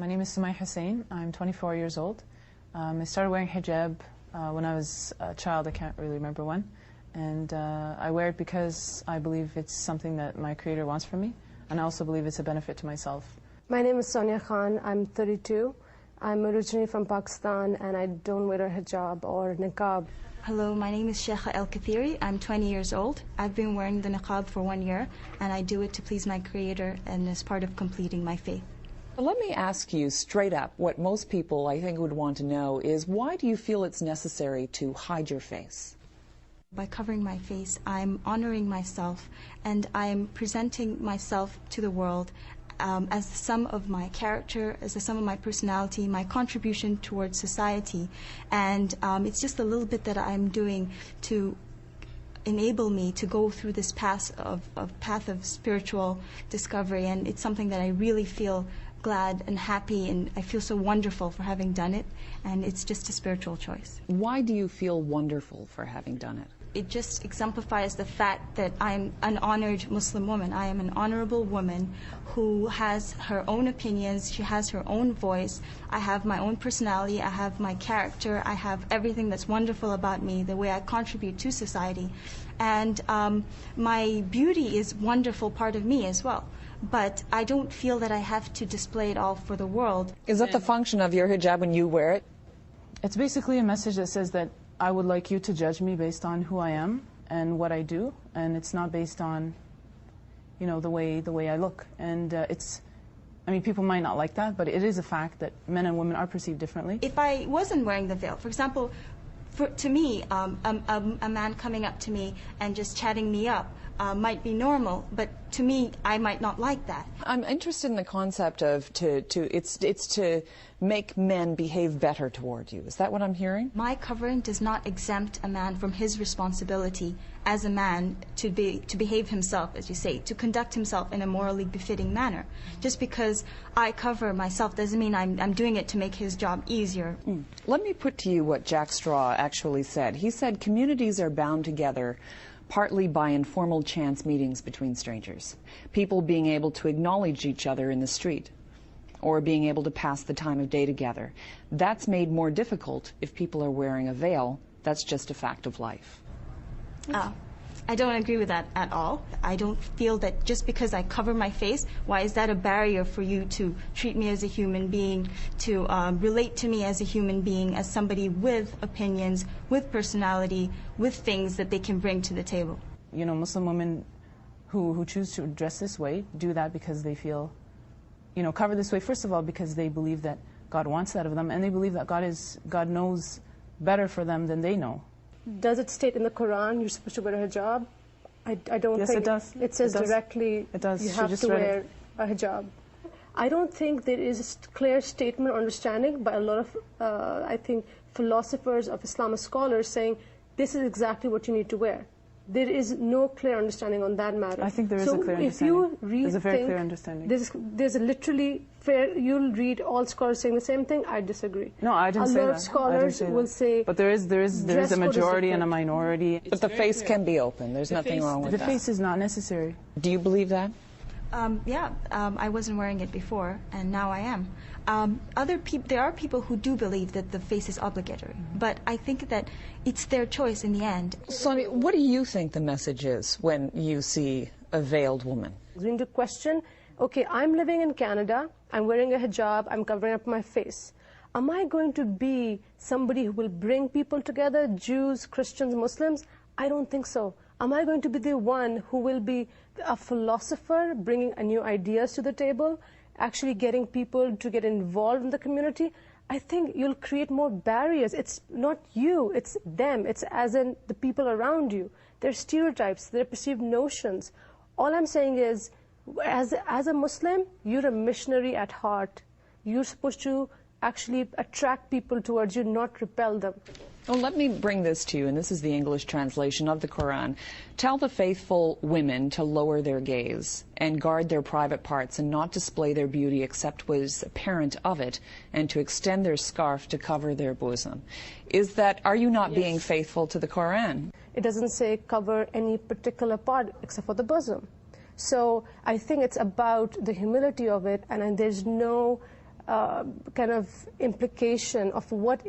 My name is Sumay Hussain. I'm 24 years old. I started wearing hijab when I was a child. I can't really remember when. And I wear it because I believe it's something that my Creator wants from me. And I also believe it's a benefit to myself. My name is Sonia Khan. I'm 32. I'm originally from Pakistan, and I don't wear a hijab or niqab. Hello, my name is Sheikha El Kathiri. I'm 20 years old. I've been wearing the niqab for 1 year, and I do it to please my Creator and as part of completing my faith. Let me ask you straight up, what most people I think would want to know is, why do you feel it's necessary to hide your face? By covering my face, I'm honoring myself, and I'm presenting myself to the world as the sum of my character, as the sum of my personality, my contribution towards society. And it's just a little bit that I'm doing to enable me to go through this path of spiritual discovery. And it's something that I really feel glad and happy, and I feel so wonderful for having done it. And it's just a spiritual choice. Why do you feel wonderful for having done it? It just exemplifies the fact that I'm an honored Muslim woman. I am an honorable woman who has her own opinions. She has her own voice. I have my own personality. I have my character. I have everything that's wonderful about me, the way I contribute to society. And my beauty is a wonderful part of me as well. But I don't feel that I have to display it all for the world. Is that the function of your hijab when you wear it? It's basically a message that says that I would like you to judge me based on who I am and what I do, and it's not based on, you know, the way I look. And I mean, people might not like that, but it is a fact that men and women are perceived differently. If I wasn't wearing the veil, for example, to me, a man coming up to me and just chatting me up might be normal, but to me, I might not like that. I'm interested in the concept of it's to make men behave better toward you. Is that what I'm hearing? My covering does not exempt a man from his responsibility as a man to behave himself, as you say, to conduct himself in a morally befitting manner. Just because I cover myself doesn't mean I'm doing it to make his job easier. Let me put to you what Jack Straw actually said. He said communities are bound together partly by informal chance meetings between strangers, people being able to acknowledge each other in the street, or being able to pass the time of day together. That's made more difficult if people are wearing a veil. That's just a fact of life. I don't agree with that at all. I don't feel that just because I cover my face, why is that a barrier for you to treat me as a human being, to relate to me as a human being, as somebody with opinions, with personality, with things that they can bring to the table. You know, Muslim women who choose to dress this way do that because they feel, you know, cover this way, first of all, because they believe that God wants that of them, and they believe that God knows better for them than they know. Does it state in the Quran you're supposed to wear a hijab? I don't think it does. It says directly you have to wear a hijab. I don't think there is a clear statement or understanding by a lot of, I think, philosophers of Islam, scholars, saying this is exactly what you need to wear. There is no clear understanding on that matter. I think there is a clear understanding. If you read, there's a very clear understanding. There's a literally fair. You'll read all scholars saying the same thing. I disagree. No, I didn't say that. A lot of scholars will say. But there is a majority and a minority. But the face can be open. There's nothing wrong with that. The face is not necessary. Do you believe that? Yeah, I wasn't wearing it before, and now I am. There are people who do believe that the face is obligatory, but I think that it's their choice in the end. Sonia, what do you think the message is when you see a veiled woman? We need to question, okay, I'm living in Canada, I'm wearing a hijab, I'm covering up my face. Am I going to be somebody who will bring people together, Jews, Christians, Muslims? I don't think so. Am I going to be the one who will be a philosopher, bringing new ideas to the table, actually getting people to get involved in the community? I think you'll create more barriers. It's not you, it's them. It's as in the people around you. They're stereotypes, they're perceived notions. All I'm saying is, as a Muslim, you're a missionary at heart. You're supposed to actually attract people towards you, not repel them. Well, let me bring this to you, and this is the English translation of the Quran. Tell the faithful women to lower their gaze and guard their private parts and not display their beauty except what is apparent of it, and to extend their scarf to cover their bosom. Are you not being faithful to the Quran? It doesn't say cover any particular part except for the bosom. So I think it's about the humility of it, and there's no kind of implication of what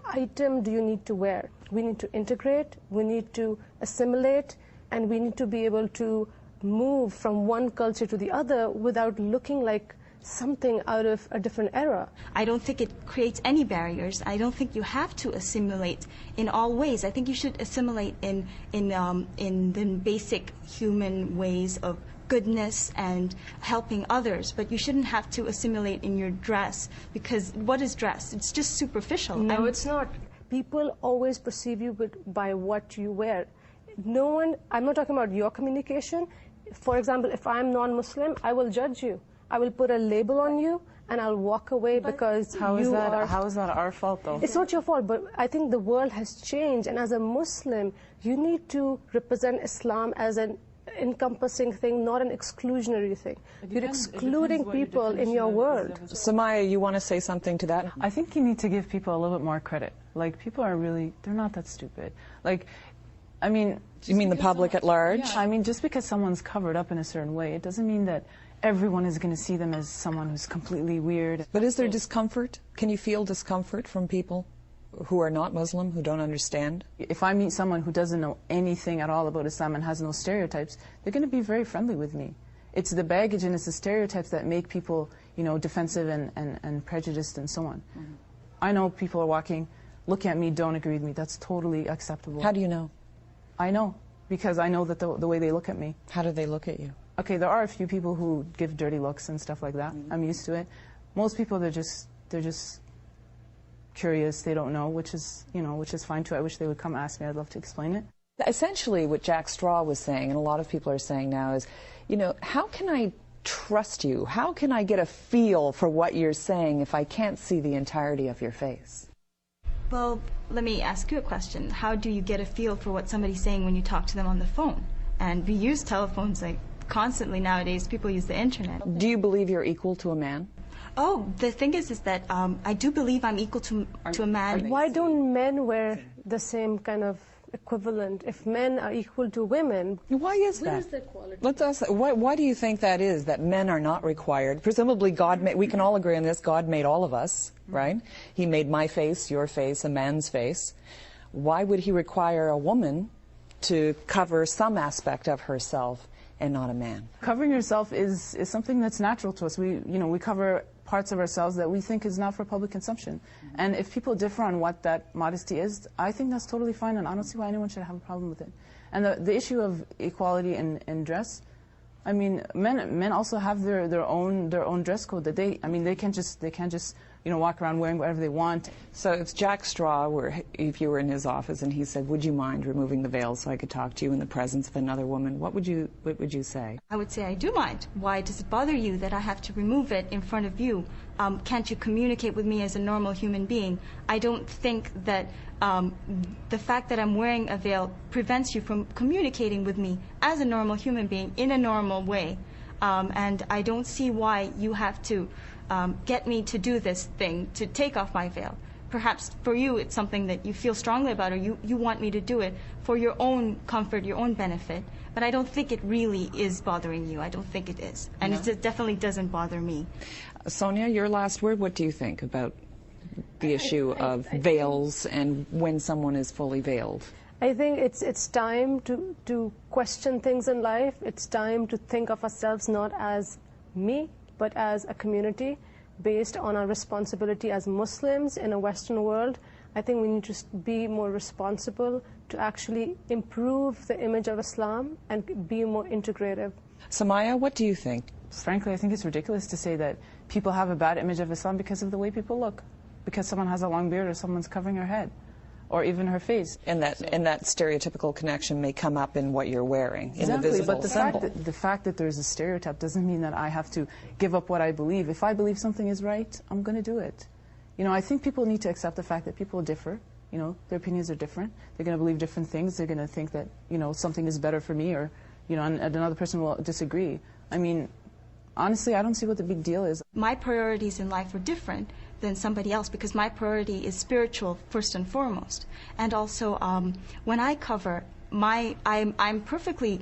item do you need to wear. We need to integrate, we need to assimilate, and we need to be able to move from one culture to the other without looking like something out of a different era. I don't think it creates any barriers. I don't think you have to assimilate in all ways. I think you should assimilate in the basic human ways of goodness and helping others, but you shouldn't have to assimilate in your dress, because what is dress? It's just superficial. No, it's not. People always perceive you by what you wear. No one, I'm not talking about your communication. For example, if I'm non-Muslim, I will judge you. I will put a label on you and I'll walk away because how is that our fault, though? It's not your fault, but I think the world has changed, and as a Muslim, you need to represent Islam as an encompassing thing, not an exclusionary thing. You're excluding people in your world. Samaya, you want to say something to that? I think you need to give people a little bit more credit. Like, people are really, they're not that stupid. Like, I mean... You mean the public at large? Yeah, I mean, just because someone's covered up in a certain way, it doesn't mean that everyone is going to see them as someone who's completely weird. But is there discomfort? Can you feel discomfort from people who are not Muslim, who don't understand? If I meet someone who doesn't know anything at all about Islam and has no stereotypes, they're going to be very friendly with me. It's the baggage and it's the stereotypes that make people, you know, defensive and prejudiced and so on. Mm-hmm. I know people are walking, look at me, don't agree with me. That's totally acceptable. How do you know? I know, because I know that the way they look at me. How do they look at you? Okay, there are a few people who give dirty looks and stuff like that. Mm-hmm. I'm used to it. Most people, they're just curious. They don't know, which is fine too. I wish they would come ask me. I'd love to explain it. Essentially, what Jack Straw was saying, and a lot of people are saying now, is, you know, how can I trust you? How can I get a feel for what you're saying if I can't see the entirety of your face? Well, let me ask you a question. How do you get a feel for what somebody's saying when you talk to them on the phone? And we use telephones like constantly nowadays. People use the internet. Do you believe you're equal to a man? Oh, the thing is that I do believe I'm equal to a man. Why don't men wear the same kind of equivalent? If men are equal to women, why is that? Where is the equality? Let's ask, why do you think that is, that men are not required? Presumably God made, we can all agree on this, God made all of us, right? He made my face, your face, a man's face. Why would he require a woman to cover some aspect of herself and not a man? Covering yourself is something that's natural to us. We cover parts of ourselves that we think is not for public consumption. Mm-hmm. And if people differ on what that modesty is, I think that's totally fine, and I don't see why anyone should have a problem with it. And the issue of equality in dress, I mean, men also have their own dress code that they can't just walk around wearing whatever they want. So if Jack Straw if you were in his office and he said, "Would you mind removing the veil so I could talk to you in the presence of another woman?" what would you say? I would say, I do mind. Why does it bother you that I have to remove it in front of you? Can't you communicate with me as a normal human being? I don't think that the fact that I'm wearing a veil prevents you from communicating with me as a normal human being in a normal way. And I don't see why you have to get me to do this thing, to take off my veil. Perhaps for you it's something that you feel strongly about, or you want me to do it for your own comfort, your own benefit. But I don't think it really is bothering you. I don't think it is. And it definitely doesn't bother me. Sonia, your last word. What do you think about the issue of veils and when someone is fully veiled? I think it's time to question things in life. It's time to think of ourselves not as me, but as a community based on our responsibility as Muslims in a Western world. I think we need to be more responsible to actually improve the image of Islam and be more integrative. Samaya, what do you think? Frankly, I think it's ridiculous to say that people have a bad image of Islam because of the way people look, because someone has a long beard or someone's covering her head, or even her face. And that stereotypical connection may come up in what you're wearing, in exactly, the visible but symbol. the fact that there's a stereotype doesn't mean that I have to give up what I believe. If I believe something is right, I'm going to do it. You know, I think people need to accept the fact that people differ. You know, their opinions are different. They're going to believe different things. They're going to think that, you know, something is better for me, or, you know, and another person will disagree. I mean, honestly, I don't see what the big deal is. My priorities in life are different than somebody else because my priority is spiritual first and foremost. And also, when I cover, I'm perfectly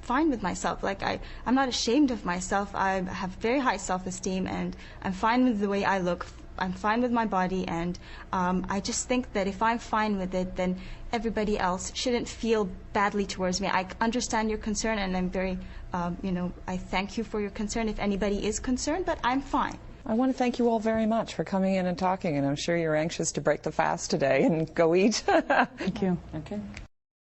fine with myself. Like I'm not ashamed of myself. I have very high self-esteem, and I'm fine with the way I look. I'm fine with my body, and I just think that if I'm fine with it, then everybody else shouldn't feel badly towards me. I understand your concern, and I'm very, I thank you for your concern if anybody is concerned, but I'm fine. I want to thank you all very much for coming in and talking, and I'm sure you're anxious to break the fast today and go eat. Thank you. Okay.